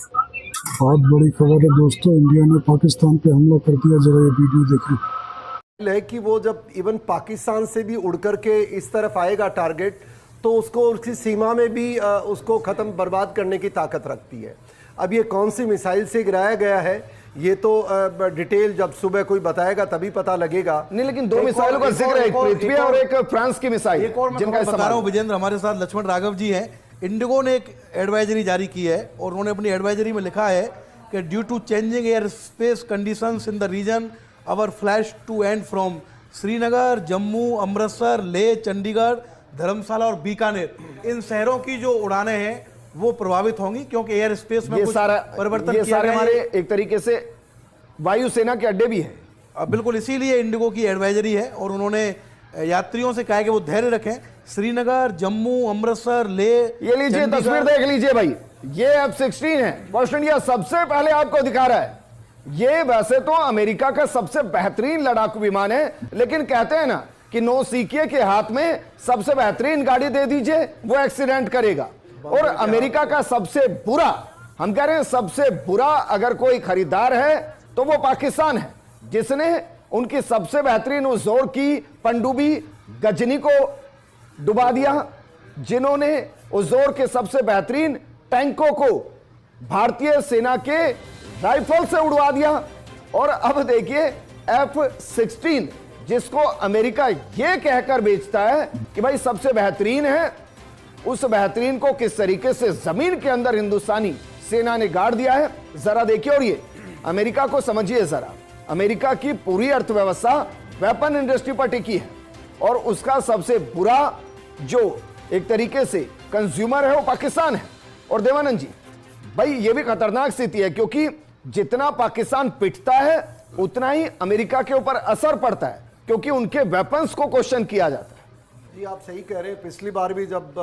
बहुत बड़ी खबर है दोस्तों, इंडिया ने पाकिस्तान पे हमला कर दिया। जरा ये वीडियो देखें। है कि वो जब इवन पाकिस्तान से भी उड़ करके इस तरफ आएगा टारगेट, तो उसको उसकी सीमा में भी उसको ख़त्म बर्बाद करने की ताकत रखती है। अब ये कौन सी मिसाइल से गिराया गया है ये तो डिटेल जब सुबह कोई बताएगा तभी पता लगेगा। नहीं, लेकिन दो मिसाइलों का जिक्र है, एक पृथ्वी और एक फ्रांस की मिसाइल, एक और मैं बता रहा हूं। विजेंद्र, हमारे साथ लक्ष्मण राघव जी हैं। इंडिगो ने एक एडवाइजरी जारी की है और उन्होंने अपनी एडवाइजरी में लिखा है कि due to changing air space conditions in the region our flights to and from Srinagar, Jammu, Amritsar, Leh, Chandigarh, Dharamshala और बीकानेर, इन शहरों की जो उड़ानें हैं वो प्रभावित होंगी क्योंकि एयर स्पेस में कुछ परिवर्तन किया गया है। हमारे एक तरीके से वायुसेना के अड्डे भी है। बिल्कुल, इसीलिए इंडिगो की एडवाइजरी है और उन्होंने यात्रियों से कहा है कि वो धैर्य रखें। श्रीनगर, जम्मू, अमृतसर, लेह, ये लीजिए तस्वीर देख लीजिए भाई, ये F-16 है। पोस्ट इंडिया सबसे पहले आपको दिखा रहा है। ये वैसे तो अमेरिका का सबसे बेहतरीन लड़ाकू विमान है, लेकिन कहते हैं ना कि नौसिखिए के हाथ में सबसे बेहतरीन गाड़ी दे दीजिए वो एक्सीडेंट करेगा। और अमेरिका का सबसे बुरा, हम कह रहे हैं सबसे बुरा अगर कोई खरीदार है तो वो पाकिस्तान है, जिसने उनकी सबसे बेहतरीन उस जोर की पनडुब्बी गजनी को डुबा दिया, जिन्होंने उस जोर के सबसे बेहतरीन टैंकों को भारतीय सेना के राइफल से उड़वा दिया। और अब देखिए F-16, जिसको अमेरिका यह कहकर बेचता है कि भाई सबसे बेहतरीन है, उस बेहतरीन को किस तरीके से जमीन के अंदर हिंदुस्तानी सेना ने गाड़ दिया है जरा देखिए। और ये अमेरिका को समझिए जरा, अमेरिका की पूरी अर्थव्यवस्था वेपन इंडस्ट्री पर टिकी है और उसका सबसे बुरा जो एक तरीके से कंज्यूमर है वो पाकिस्तान है। और देवानंद जी भाई, ये भी खतरनाक स्थिति है क्योंकि जितना पाकिस्तान पिटता है उतना ही अमेरिका के ऊपर असर पड़ता है, क्योंकि उनके वेपन्स को क्वेश्चन किया जाता है। जी आप सही कह रहे हैं। पिछली बार भी जब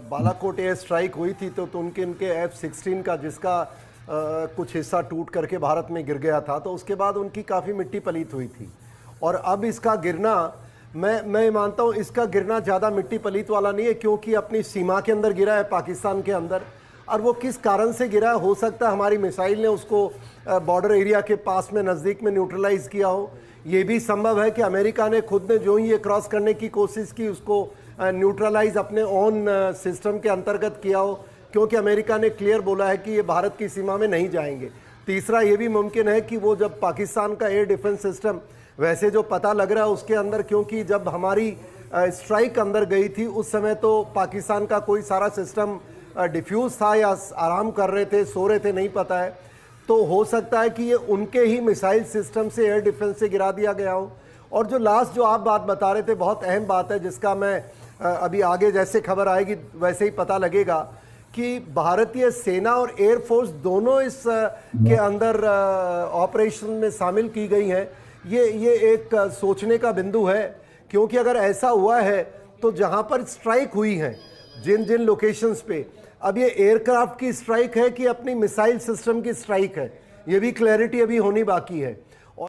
बालाकोट एयर स्ट्राइक हुई थी तो उनके F-16 का जिसका कुछ हिस्सा टूट करके भारत में गिर गया था, तो उसके बाद उनकी काफ़ी मिट्टी पलीत हुई थी। और अब इसका गिरना, मैं मानता हूँ इसका गिरना ज़्यादा मिट्टी पलीत वाला नहीं है, क्योंकि अपनी सीमा के अंदर गिरा है, पाकिस्तान के अंदर। और वो किस कारण से गिरा है, हो सकता है हमारी मिसाइल ने उसको बॉर्डर एरिया के पास में नज़दीक में न्यूट्रलाइज किया हो। ये भी संभव है कि अमेरिका ने खुद ने जो ही ये क्रॉस करने की कोशिश की उसको न्यूट्रलाइज अपने ओन सिस्टम के अंतर्गत किया हो, क्योंकि अमेरिका ने क्लियर बोला है कि ये भारत की सीमा में नहीं जाएंगे। तीसरा ये भी मुमकिन है कि वो जब पाकिस्तान का एयर डिफेंस सिस्टम, वैसे जो पता लग रहा है उसके अंदर, क्योंकि जब हमारी स्ट्राइक अंदर गई थी उस समय तो पाकिस्तान का कोई सारा सिस्टम डिफ्यूज था या आराम कर रहे थे, सो रहे थे, नहीं पता है। तो हो सकता है कि ये उनके ही मिसाइल सिस्टम से, एयर डिफेंस से गिरा दिया गया हो। और जो लास्ट जो आप बात बता रहे थे, बहुत अहम बात है जिसका मैं अभी आगे जैसे खबर आएगी वैसे ही पता लगेगा कि भारतीय सेना और एयरफोर्स दोनों इस के अंदर ऑपरेशन में शामिल की गई हैं। ये एक सोचने का बिंदु है, क्योंकि अगर ऐसा हुआ है तो जहां पर स्ट्राइक हुई है जिन जिन लोकेशंस पे, अब ये एयरक्राफ्ट की स्ट्राइक है कि अपनी मिसाइल सिस्टम की स्ट्राइक है, ये भी क्लैरिटी अभी होनी बाकी है।